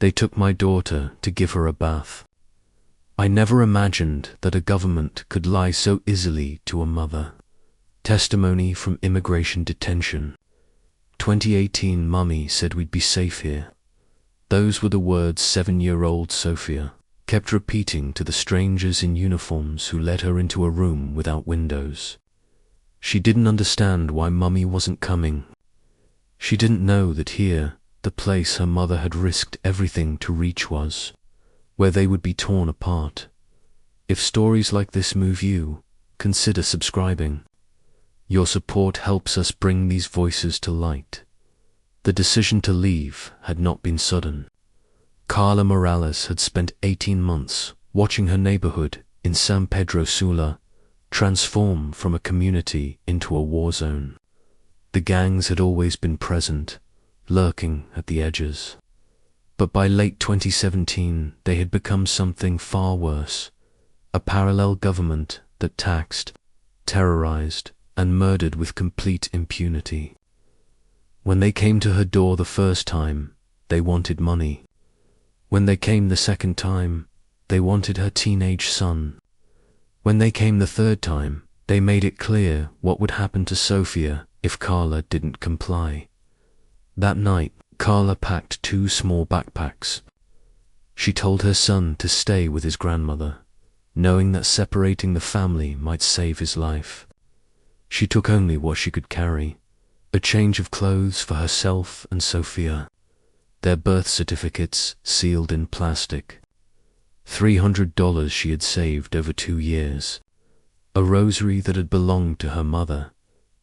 They took my daughter to give her a bath. I never imagined that a government could lie so easily to a mother. Testimony from immigration detention. 2018, Mummy said we'd be safe here. Those were the words 7-year-old Sophia kept repeating to the strangers in uniforms who led her into a room without windows. She didn't understand why Mummy wasn't coming. She didn't know that here, the place her mother had risked everything to reach was, where they would be torn apart. If stories like this move you, consider subscribing. Your support helps us bring these voices to light. The decision to leave had not been sudden. Carla Morales had spent 18 months watching her neighborhood in San Pedro Sula transform from a community into a war zone. The gangs had always been present, lurking at the edges. But by late 2017, they had become something far worse, a parallel government that taxed, terrorized, and murdered with complete impunity. When they came to her door the first time, they wanted money. When they came the second time, they wanted her teenage son. When they came the third time, they made it clear what would happen to Sophia if Carla didn't comply. That night, Carla packed 2 small backpacks. She told her son to stay with his grandmother, knowing that separating the family might save his life. She took only what she could carry, a change of clothes for herself and Sophia, their birth certificates sealed in plastic, $300 she had saved over 2 years, a rosary that had belonged to her mother,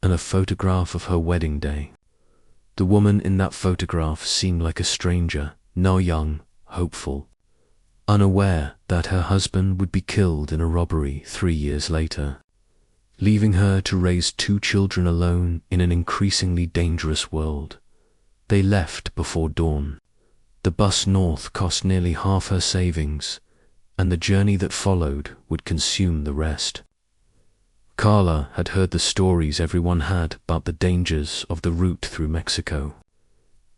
and a photograph of her wedding day. The woman in that photograph seemed like a stranger, now young, hopeful, unaware that her husband would be killed in a robbery 3 years later, leaving her to raise 2 children alone in an increasingly dangerous world. They left before dawn. The bus north cost nearly half her savings, and the journey that followed would consume the rest. Carla had heard the stories everyone had about the dangers of the route through Mexico.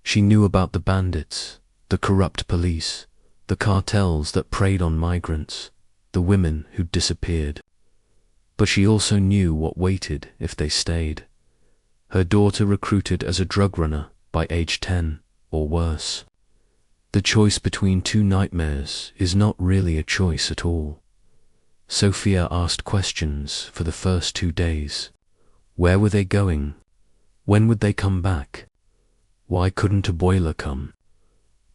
She knew about the bandits, the corrupt police, the cartels that preyed on migrants, the women who'd disappeared. But she also knew what waited if they stayed. Her daughter recruited as a drug runner by age 10 or worse. The choice between 2 nightmares is not really a choice at all. Sophia asked questions for the first 2 days. Where were they going? When would they come back? Why couldn't a boiler come?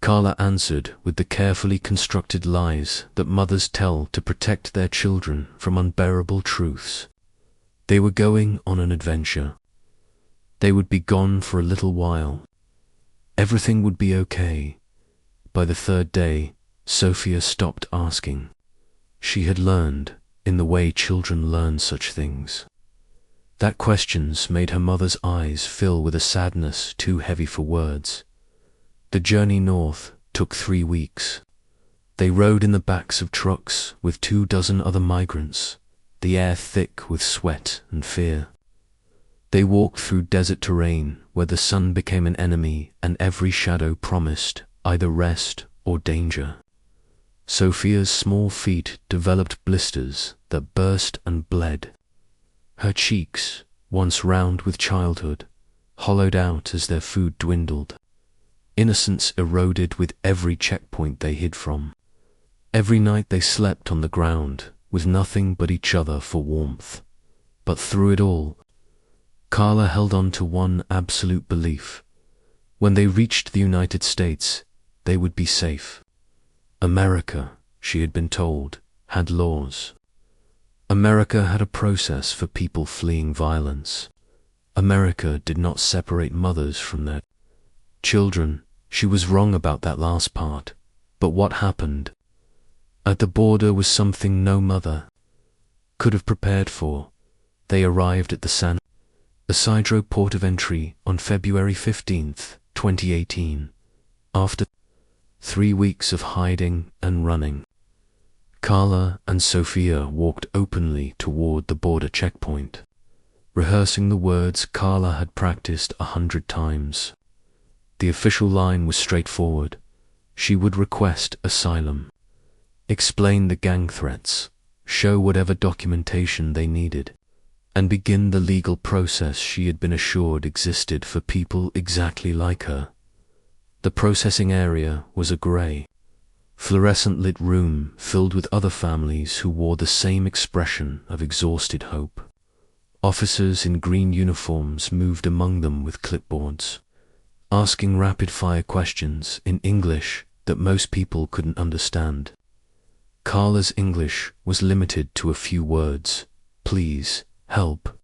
Carla answered with the carefully constructed lies that mothers tell to protect their children from unbearable truths. They were going on an adventure. They would be gone for a little while. Everything would be okay. By the 3rd day, Sophia stopped asking. She had learned, in the way children learn such things. That questions made her mother's eyes fill with a sadness too heavy for words. The journey north took 3 weeks. They rode in the backs of trucks with 24 other migrants, the air thick with sweat and fear. They walked through desert terrain where the sun became an enemy and every shadow promised either rest or danger. Sophia's small feet developed blisters that burst and bled. Her cheeks, once round with childhood, hollowed out as their food dwindled. Innocence eroded with every checkpoint they hid from. Every night they slept on the ground with nothing but each other for warmth. But through it all, Carla held on to one absolute belief. When they reached the United States, they would be safe. America, she had been told, had laws. America had a process for people fleeing violence. America did not separate mothers from their children. She was wrong about that last part. But what happened? At the border was something no mother could have prepared for. They arrived at the San Isidro port of entry on February 15th, 2018, after 3 weeks of hiding and running. Carla and Sophia walked openly toward the border checkpoint, rehearsing the words Carla had practiced 100 times. The official line was straightforward. She would request asylum, explain the gang threats, show whatever documentation they needed, and begin the legal process she had been assured existed for people exactly like her. The processing area was a grey, fluorescent-lit room filled with other families who wore the same expression of exhausted hope. Officers in green uniforms moved among them with clipboards, asking rapid-fire questions in English that most people couldn't understand. Carla's English was limited to a few words: please, help,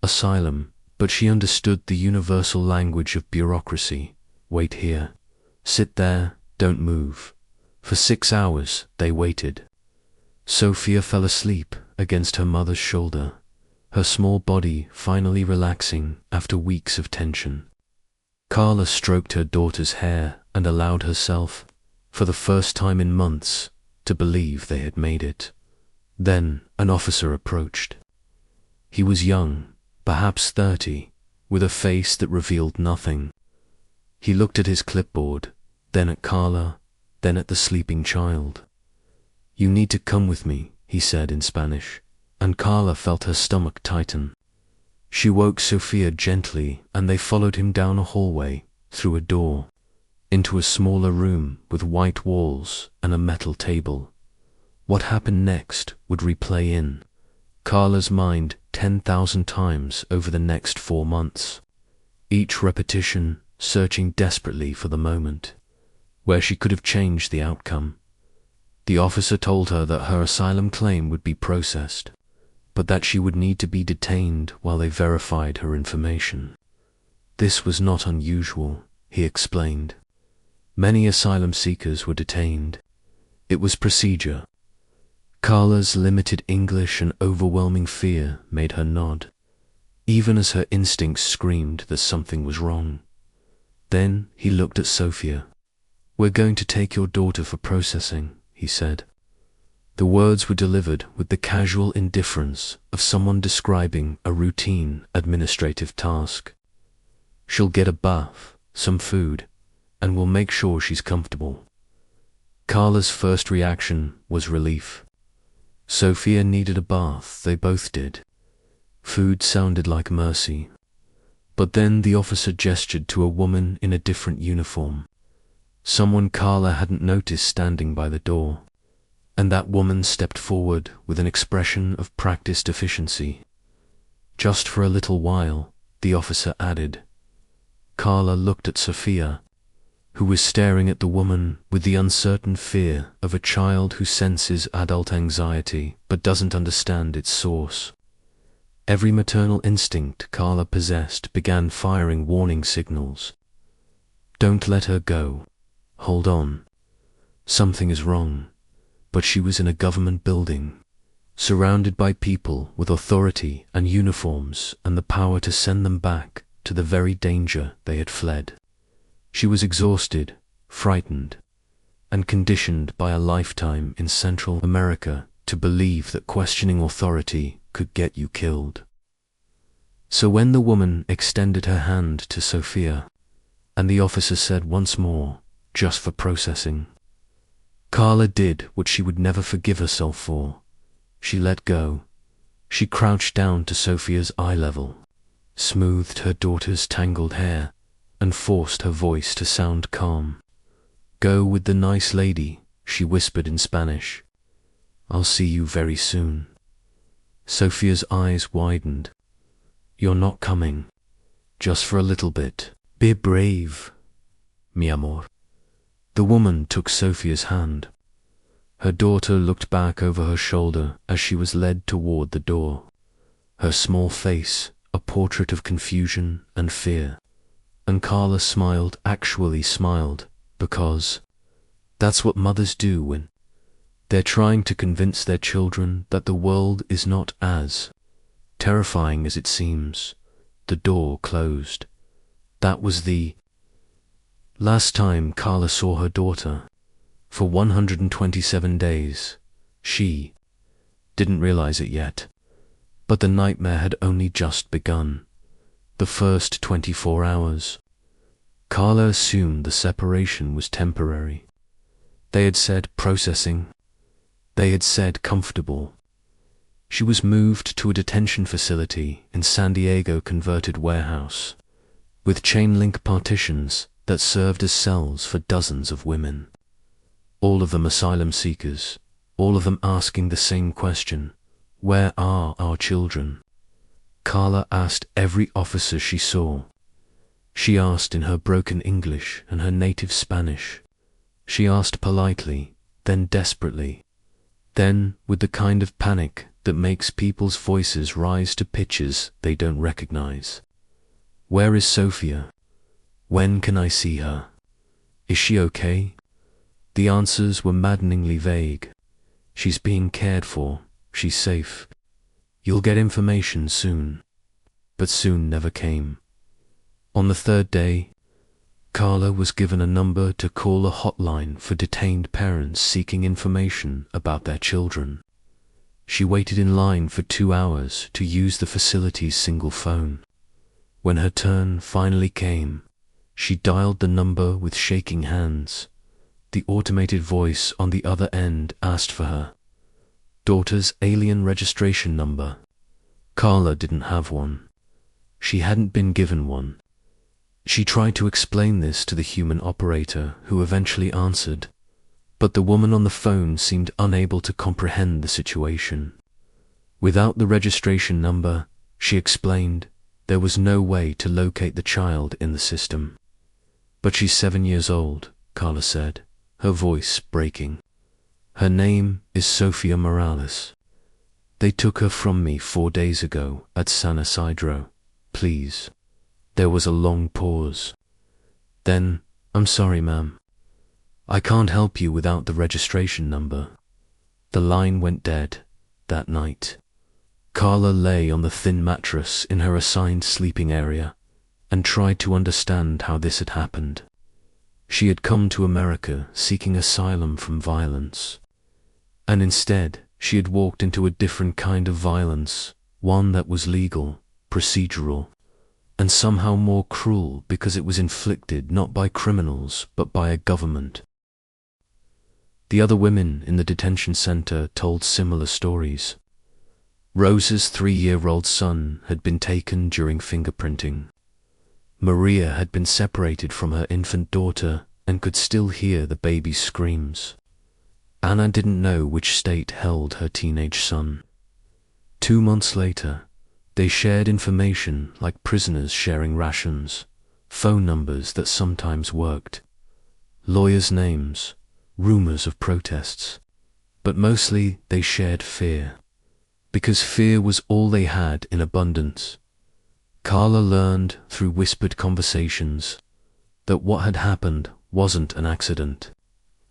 asylum, but she understood the universal language of bureaucracy. Wait here. Sit there, don't move. For 6 hours they waited. Sophia fell asleep against her mother's shoulder, her small body finally relaxing after weeks of tension. Carla stroked her daughter's hair and allowed herself, for the first time in months, to believe they had made it. Then an officer approached. He was young, perhaps 30, with a face that revealed nothing. He looked at his clipboard, then at Carla, then at the sleeping child. "You need to come with me," he said in Spanish, and Carla felt her stomach tighten. She woke Sophia gently, and they followed him down a hallway, through a door, into a smaller room with white walls and a metal table. What happened next would replay in Carla's mind 10,000 times over the next 4 months, each repetition searching desperately for the moment where she could have changed the outcome. The officer told her that her asylum claim would be processed, but that she would need to be detained while they verified her information. This was not unusual, he explained. Many asylum seekers were detained. It was procedure. Carla's limited English and overwhelming fear made her nod, even as her instincts screamed that something was wrong. Then he looked at Sophia. "We're going to take your daughter for processing," he said. The words were delivered with the casual indifference of someone describing a routine administrative task. "She'll get a bath, some food, and we'll make sure she's comfortable." Carla's first reaction was relief. Sophia needed a bath, they both did. Food sounded like mercy. But then the officer gestured to a woman in a different uniform, someone Carla hadn't noticed standing by the door, and that woman stepped forward with an expression of practiced efficiency. "Just for a little while," the officer added. Carla looked at Sophia, who was staring at the woman with the uncertain fear of a child who senses adult anxiety but doesn't understand its source. Every maternal instinct Carla possessed began firing warning signals. Don't let her go. Hold on. Something is wrong. But she was in a government building, surrounded by people with authority and uniforms and the power to send them back to the very danger they had fled. She was exhausted, frightened, and conditioned by a lifetime in Central America to believe that questioning authority could get you killed. So when the woman extended her hand to Sophia, and the officer said once more, "Just for processing," Carla did what she would never forgive herself for. She let go. She crouched down to Sophia's eye level, smoothed her daughter's tangled hair, and forced her voice to sound calm. "Go with the nice lady," she whispered in Spanish. "I'll see you very soon." Sophia's eyes widened. "You're not coming. Just for a little bit. Be brave, mi amor." The woman took Sophia's hand. Her daughter looked back over her shoulder as she was led toward the door, her small face a portrait of confusion and fear. And Carla smiled, actually smiled, because that's what mothers do when they're trying to convince their children that the world is not as terrifying as it seems. The door closed. That was the last time Carla saw her daughter. For 127 days. She didn't realize it yet, but the nightmare had only just begun. The first 24 hours. Carla assumed the separation was temporary. They had said processing. They had said comfortable. She was moved to a detention facility in San Diego converted warehouse, with chain-link partitions that served as cells for dozens of women. All of them asylum seekers, all of them asking the same question: where are our children? Carla asked every officer she saw. She asked in her broken English and her native Spanish. She asked politely, then desperately, then with the kind of panic that makes people's voices rise to pitches they don't recognize. Where is Sophia? When can I see her? Is she okay? The answers were maddeningly vague. She's being cared for. She's safe. You'll get information soon. But soon never came. On the third day, Carla was given a number to call a hotline for detained parents seeking information about their children. She waited in line for 2 hours to use the facility's single phone. When her turn finally came, she dialed the number with shaking hands. The automated voice on the other end asked for her daughter's alien registration number. Carla didn't have one. She hadn't been given one. She tried to explain this to the human operator, who eventually answered, but the woman on the phone seemed unable to comprehend the situation. Without the registration number, she explained, there was no way to locate the child in the system. But she's 7 years old, Carla said, her voice breaking. Her name is Sofia Morales. They took her from me 4 days ago at San Isidro. Please. There was a long pause. Then, I'm sorry, ma'am. I can't help you without the registration number. The line went dead that night. Carla lay on the thin mattress in her assigned sleeping area and tried to understand how this had happened. She had come to America seeking asylum from violence, and instead she had walked into a different kind of violence, one that was legal, procedural, and somehow more cruel because it was inflicted not by criminals but by a government. The other women in the detention center told similar stories. Rosa's 3-year-old son had been taken during fingerprinting. Maria had been separated from her infant daughter and could still hear the baby's screams. Anna didn't know which state held her teenage son. 2 months later, they shared information like prisoners sharing rations, phone numbers that sometimes worked, lawyers' names, rumors of protests, but mostly they shared fear, because fear was all they had in abundance. Carla learned through whispered conversations that what had happened wasn't an accident.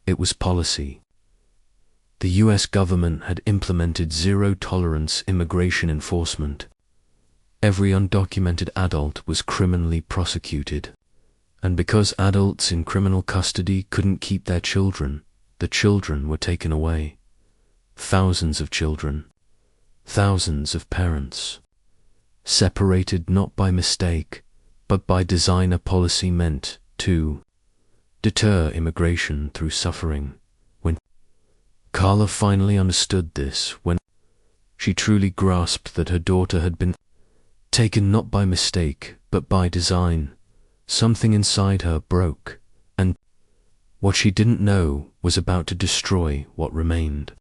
It was policy. The US government had implemented zero-tolerance immigration enforcement. Every undocumented adult was criminally prosecuted. And because adults in criminal custody couldn't keep their children, the children were taken away. Thousands of children. Thousands of parents. Separated not by mistake, but by design. A policy meant to deter immigration through suffering. When Carla finally understood this, when she truly grasped that her daughter had been taken not by mistake, but by design, something inside her broke, and what she didn't know was about to destroy what remained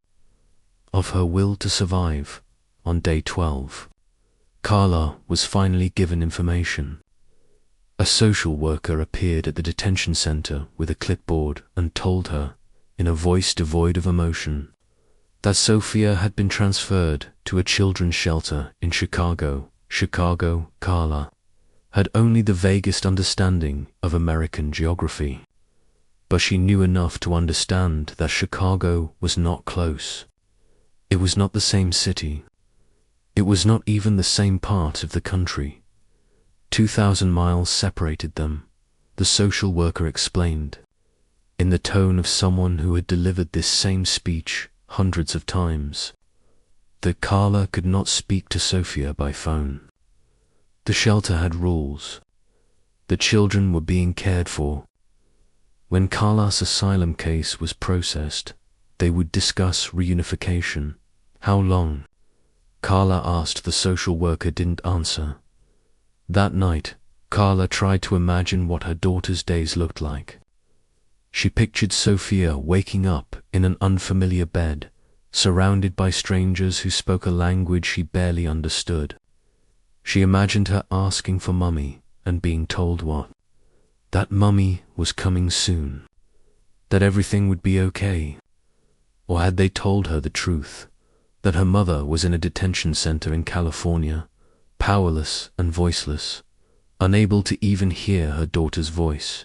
of her will to survive. On day 12, Carla was finally given information. A social worker appeared at the detention center with a clipboard and told her, in a voice devoid of emotion, that Sophia had been transferred to a children's shelter in Chicago. Carla had only the vaguest understanding of American geography, but she knew enough to understand that Chicago was not close. It was not the same city. It was not even the same part of the country. 2,000 miles separated them, the social worker explained, in the tone of someone who had delivered this same speech hundreds of times, that Carla could not speak to Sophia by phone. The shelter had rules. The children were being cared for. When Carla's asylum case was processed, they would discuss reunification. How long? Carla asked. The social worker didn't answer. That night, Carla tried to imagine what her daughter's days looked like. She pictured Sofia waking up in an unfamiliar bed, surrounded by strangers who spoke a language she barely understood. She imagined her asking for Mummy and being told what? That Mummy was coming soon. That everything would be okay. Or had they told her the truth? That her mother was in a detention center in California, powerless and voiceless, unable to even hear her daughter's voice.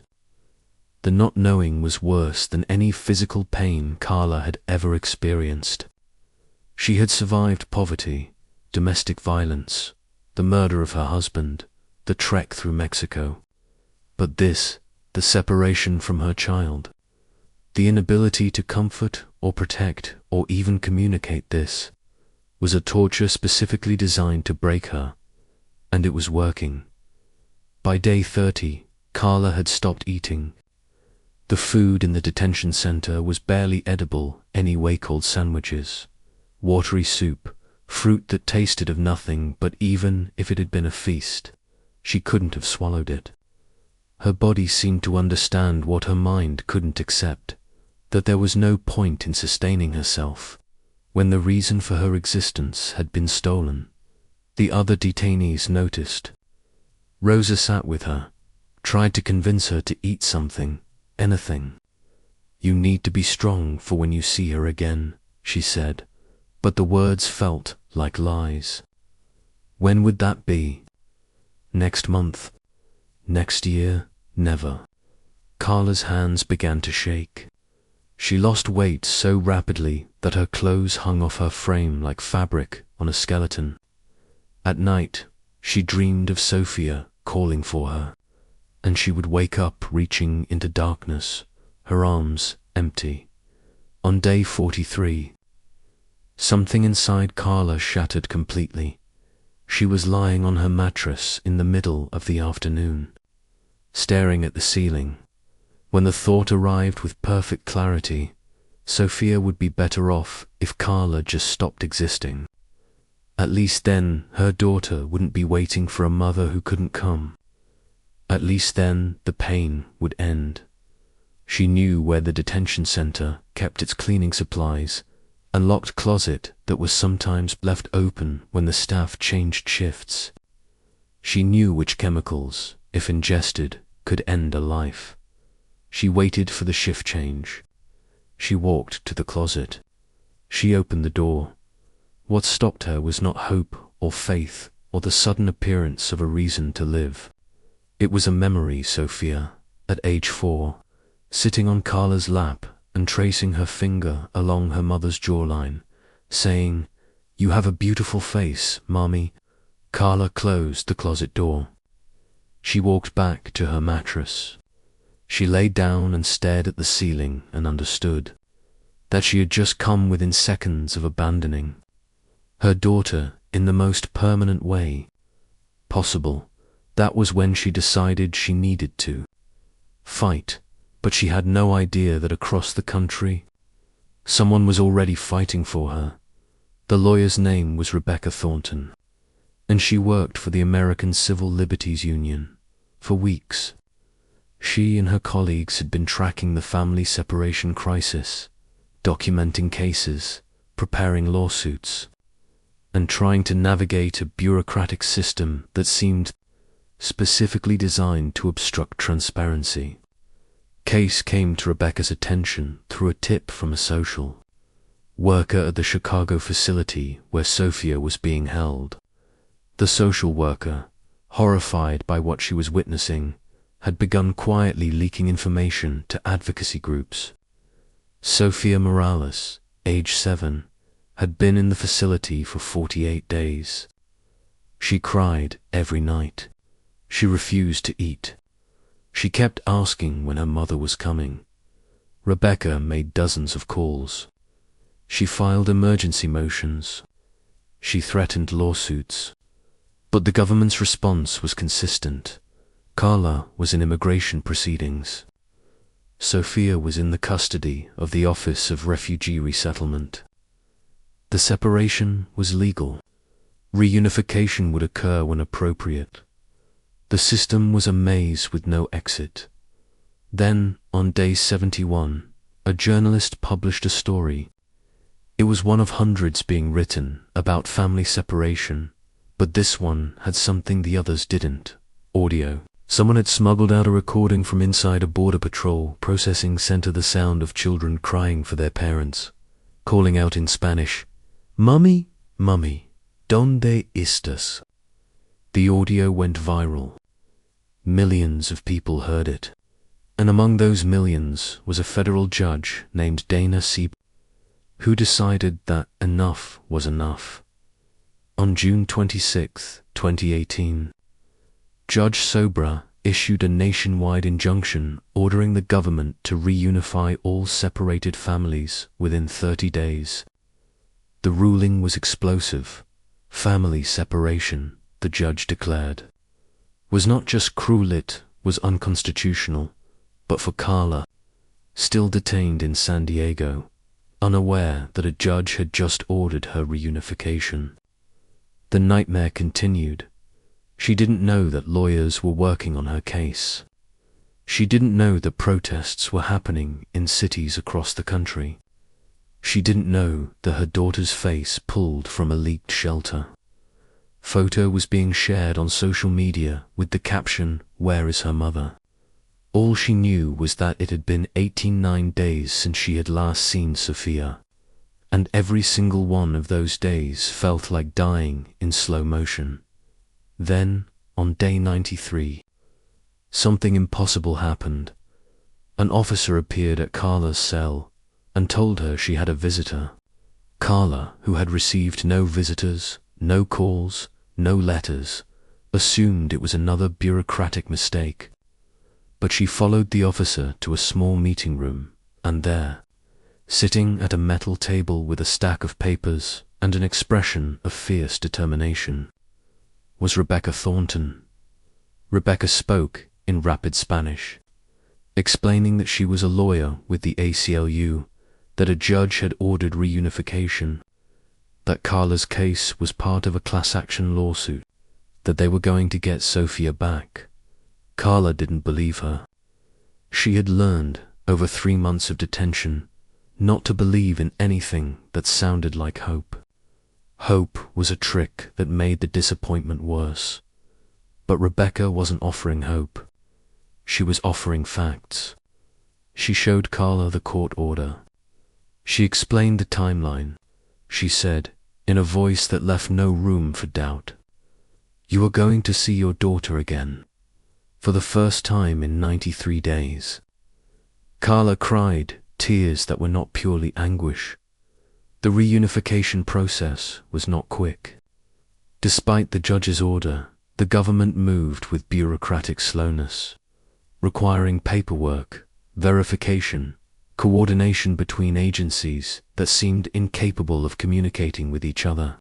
The not knowing was worse than any physical pain Carla had ever experienced. She had survived poverty, domestic violence, the murder of her husband, the trek through Mexico. But this, the separation from her child, the inability to comfort or protect or even communicate this, was a torture specifically designed to break her, and it was working. By day 30, Carla had stopped eating. The food in the detention center was barely edible anyway, called sandwiches, watery soup, fruit that tasted of nothing, but even if it had been a feast, she couldn't have swallowed it. Her body seemed to understand what her mind couldn't accept, that there was no point in sustaining herself when the reason for her existence had been stolen. The other detainees noticed. Rosa sat with her, tried to convince her to eat something, anything. "You need to be strong for when you see her again," she said, but the words felt like lies. When would that be? Next month? Next year? Never. Carla's hands began to shake. She lost weight so rapidly that her clothes hung off her frame like fabric on a skeleton. At night, she dreamed of Sofia calling for her, and she would wake up reaching into darkness, her arms empty. On day 43, something inside Carla shattered completely. She was lying on her mattress in the middle of the afternoon, staring at the ceiling, when the thought arrived with perfect clarity: Sofia would be better off if Carla just stopped existing. At least then her daughter wouldn't be waiting for a mother who couldn't come. At least then the pain would end. She knew where the detention center kept its cleaning supplies, a locked closet that was sometimes left open when the staff changed shifts. She knew which chemicals, if ingested, could end a life. She waited for the shift change. She walked to the closet. She opened the door. What stopped her was not hope or faith or the sudden appearance of a reason to live. It was a memory: Sofia, at age 4, sitting on Carla's lap and tracing her finger along her mother's jawline, saying, "You have a beautiful face, Mommy." Carla closed the closet door. She walked back to her mattress. She lay down and stared at the ceiling and understood that she had just come within seconds of abandoning her daughter in the most permanent way possible. That was when she decided she needed to fight, but she had no idea that across the country, someone was already fighting for her. The lawyer's name was Rebecca Thornton, and she worked for the American Civil Liberties Union. For weeks, she and her colleagues had been tracking the family separation crisis, documenting cases, preparing lawsuits, and trying to navigate a bureaucratic system that seemed specifically designed to obstruct transparency. Case came to Rebecca's attention through a tip from a social worker at the Chicago facility where Sofia was being held. The social worker, horrified by what she was witnessing, had begun quietly leaking information to advocacy groups. Sofia Morales, age 7, had been in the facility for 48 days. She cried every night. She refused to eat. She kept asking when her mother was coming. Rebecca made dozens of calls. She filed emergency motions. She threatened lawsuits. But the government's response was consistent. Carla was in immigration proceedings. Sofia was in the custody of the Office of Refugee Resettlement. The separation was legal. Reunification would occur when appropriate. The system was a maze with no exit. Then, on day 71, a journalist published a story. It was one of hundreds being written about family separation, but this one had something the others didn't: audio. Someone had smuggled out a recording from inside a border patrol processing center, the sound of children crying for their parents, calling out in Spanish, "Mummy, mummy, ¿dónde estás?" The audio went viral. Millions of people heard it, and among those millions was a federal judge named Dana C., who decided that enough was enough. On June 26, 2018, Judge Sobra issued a nationwide injunction ordering the government to reunify all separated families within 30 days. The ruling was explosive. Family separation, the judge declared, was not just cruel, it was unconstitutional. But for Carla, still detained in San Diego, unaware that a judge had just ordered her reunification, the nightmare continued. She didn't know that lawyers were working on her case. She didn't know that protests were happening in cities across the country. She didn't know that her daughter's face pulled from a leaked shelter. Photo was being shared on social media with the caption, "Where is her mother?" All she knew was that it had been 89 days since she had last seen Sofia, and every single one of those days felt like dying in slow motion. Then, on day 93, something impossible happened. An officer appeared at Carla's cell and told her she had a visitor. Carla, who had received no visitors, no calls, no letters, assumed it was another bureaucratic mistake. But she followed the officer to a small meeting room, and there, sitting at a metal table with a stack of papers and an expression of fierce determination, was Rebecca Thornton. Rebecca spoke in rapid Spanish, explaining that she was a lawyer with the ACLU, that a judge had ordered reunification, that Carla's case was part of a class action lawsuit, that they were going to get Sofia back. Carla didn't believe her. She had learned, over 3 months of detention, not to believe in anything that sounded like hope. Hope was a trick that made the disappointment worse. But Rebecca wasn't offering hope. She was offering facts. She showed Carla the court order. She explained the timeline. She said, in a voice that left no room for doubt, "You are going to see your daughter again, for the first time in 93 days. Carla cried, tears that were not purely anguish. The reunification process was not quick. Despite the judge's order, the government moved with bureaucratic slowness, requiring paperwork, verification, coordination between agencies that seemed incapable of communicating with each other.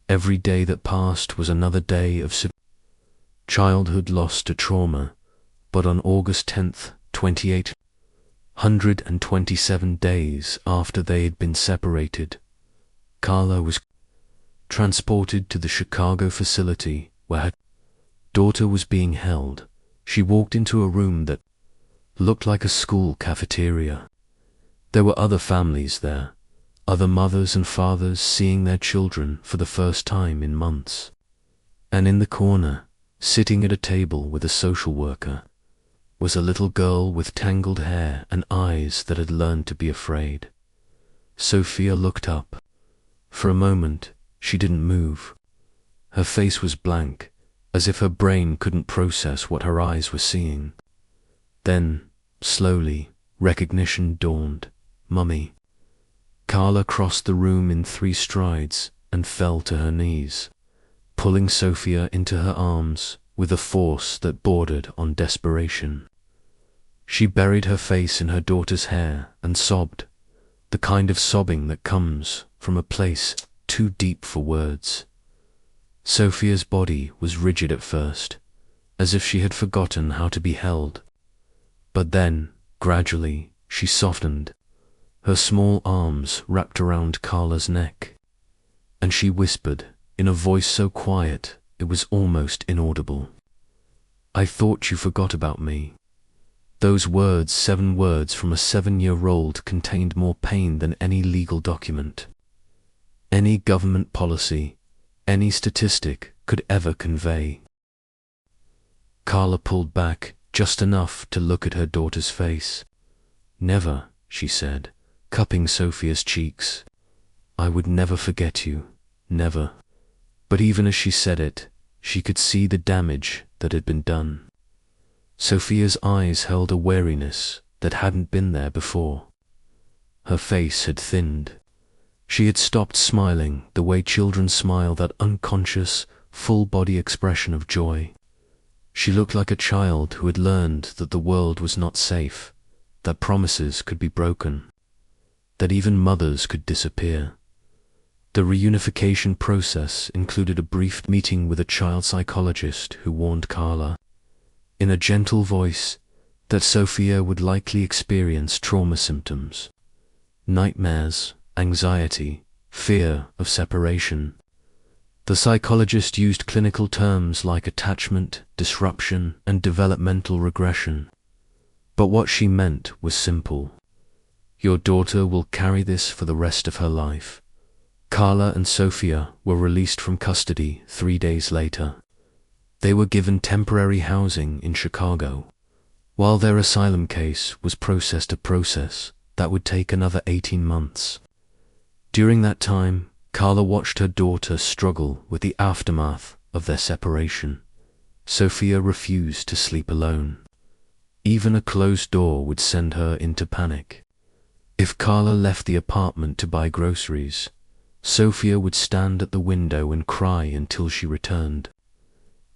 Every day that passed was another day of childhood lost to trauma, but on August 10th, 127 days after they had been separated, Carla was transported to the Chicago facility where her daughter was being held. She walked into a room that looked like a school cafeteria. There were other families there, other mothers and fathers seeing their children for the first time in months. And in the corner, sitting at a table with a social worker, was a little girl with tangled hair and eyes that had learned to be afraid. Sofia looked up. For a moment, she didn't move. Her face was blank, as if her brain couldn't process what her eyes were seeing. Then, slowly, recognition dawned. "Mummy." Carla crossed the room in 3 strides and fell to her knees, pulling Sofia into her arms with a force that bordered on desperation. She buried her face in her daughter's hair and sobbed, the kind of sobbing that comes from a place too deep for words. Sofia's body was rigid at first, as if she had forgotten how to be held. But then, Gradually, she softened, her small arms wrapped around Carla's neck, and she whispered, in a voice so quiet it was almost inaudible, "I thought you forgot about me." Those words, 7 words from a 7-year-old, contained more pain than any legal document, any government policy, any statistic could ever convey. Carla pulled back just enough to look at her daughter's face. "Never," she said, cupping Sophia's cheeks. "I would never forget you, never." But even as she said it, she could see the damage that had been done. Sophia's eyes held a wariness that hadn't been there before. Her face had thinned. She had stopped smiling the way children smile, that unconscious, full-body expression of joy. She looked like a child who had learned that the world was not safe, that promises could be broken, that even mothers could disappear. The reunification process included a brief meeting with a child psychologist who warned Carla, in a gentle voice, that Sophia would likely experience trauma symptoms, nightmares, anxiety, fear of separation. The psychologist used clinical terms like attachment, disruption, and developmental regression. But what she meant was simple. Your daughter will carry this for the rest of her life. Carla and Sophia were released from custody 3 days later. They were given temporary housing in Chicago, while their asylum case was processed, a process that would take another 18 months. During that time, Carla watched her daughter struggle with the aftermath of their separation. Sophia refused to sleep alone. Even a closed door would send her into panic. If Carla left the apartment to buy groceries, Sophia would stand at the window and cry until she returned.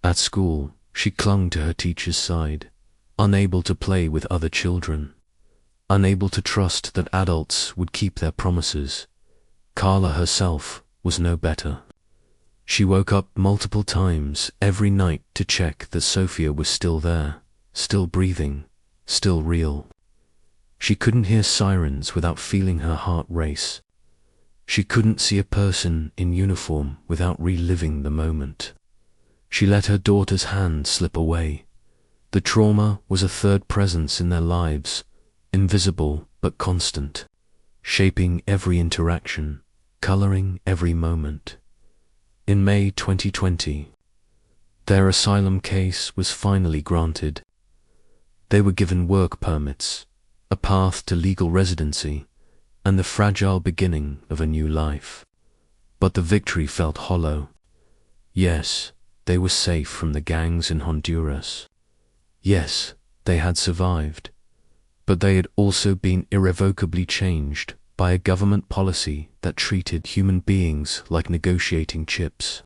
At school, she clung to her teacher's side, unable to play with other children, unable to trust that adults would keep their promises. Carla herself was no better. She woke up multiple times every night to check that Sophia was still there, still breathing, still real. She couldn't hear sirens without feeling her heart race. She couldn't see a person in uniform without reliving the moment. She let her daughter's hand slip away. The trauma was a third presence in their lives, invisible but constant, shaping every interaction, coloring every moment. In May 2020, their asylum case was finally granted. They were given work permits, a path to legal residency, and the fragile beginning of a new life. But the victory felt hollow. Yes, they were safe from the gangs in Honduras. Yes, they had survived. But they had also been irrevocably changed by a government policy that treated human beings like negotiating chips,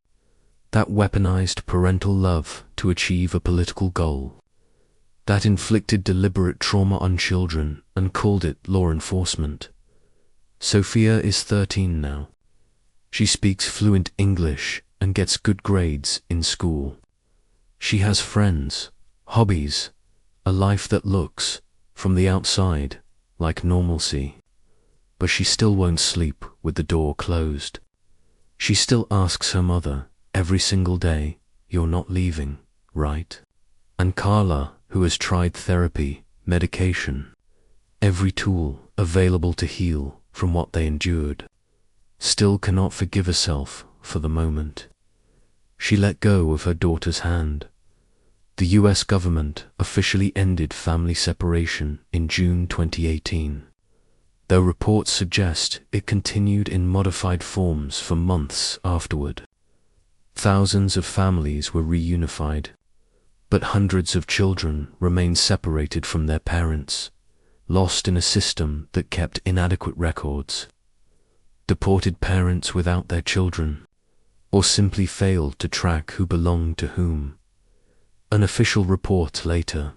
that weaponized parental love to achieve a political goal, that inflicted deliberate trauma on children and called it law enforcement. Sophia is 13 now. She speaks fluent English and gets good grades in school. She has friends, hobbies, a life that looks, from the outside, like normalcy. But she still won't sleep with the door closed. She still asks her mother every single day, "You're not leaving, right?" And Carla, who has tried therapy, medication, every tool available to heal from what they endured, still cannot forgive herself for the moment. She let go of her daughter's hand. The US government officially ended family separation in June 2018, though reports suggest it continued in modified forms for months afterward. Thousands of families were reunified, but hundreds of children remained separated from their parents, lost in a system that kept inadequate records. Deported parents without their children, or simply failed to track who belonged to whom. An official report later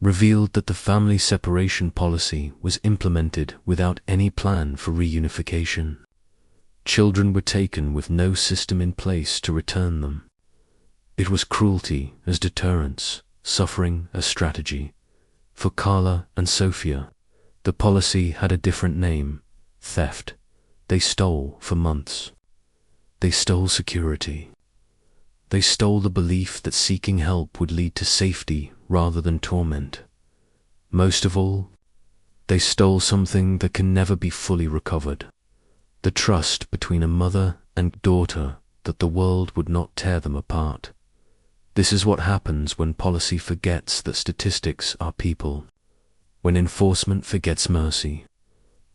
revealed that the family separation policy was implemented without any plan for reunification. Children were taken with no system in place to return them. It was cruelty as deterrence, suffering as strategy, For Carla and Sophia, the policy had a different name: theft. They stole for months. They stole security. They stole the belief that seeking help would lead to safety rather than torment. Most of all, they stole something that can never be fully recovered: the trust between a mother and daughter that the world would not tear them apart. This is what happens when policy forgets that statistics are people, when enforcement forgets mercy,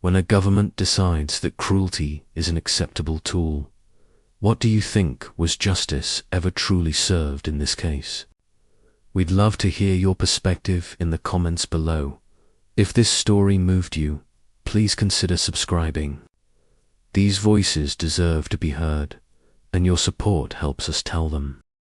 when a government decides that cruelty is an acceptable tool. What do you think was justice ever truly served in this case? We'd love to hear your perspective in the comments below. If this story moved you, please consider subscribing. These voices deserve to be heard, and your support helps us tell them.